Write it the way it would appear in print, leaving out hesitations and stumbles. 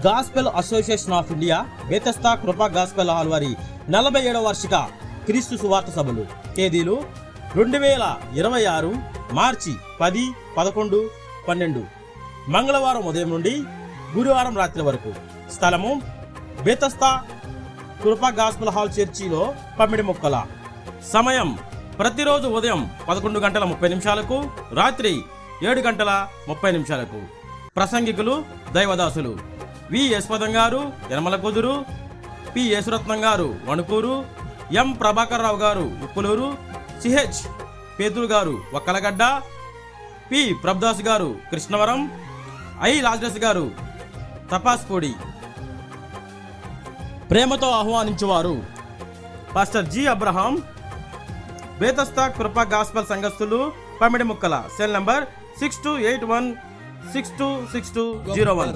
Gospel association of India Bethesda కృపా gospel hall వారి 47వ వార్షిక క్రీస్తు సువార్త సభలు. తేదీలు 2026 మార్చి 10, 11, 12 మంగళవారం ఉదయం నుండి గురువారం రాత్రి వరకు. స్థలము బెతెస్దా కృపా గాస్పెల్ హాల్ చర్చిలో పమ్మిడి మొక్కల. సమయం ప్రతిరోజు ఉదయం 11:30 రాత్రి 7:30 ప్రసంగికులు దైవదాసులు వి యశ్వదం గారు యనమల కుదురు, పి యేసురత్నం గారు వణుకూరు, ఎం ప్రభాకర్ రావు గారు ఉప్పులూరు, సిహెచ్ పేతురు గారు వక్కలగడ్డ, పి ప్రభుదాస్ గారు కృష్ణవరం, ఐ లాజరస్ గారు తపాస్పూడి. ప్రేమతో ఆహ్వానించువారు పాస్టర్ జి అబ్రహాం, బెతెస్దా కృపా గాస్పెల్ సంఘస్థులు, పమిడి ముక్కల. Cell number 6281626201.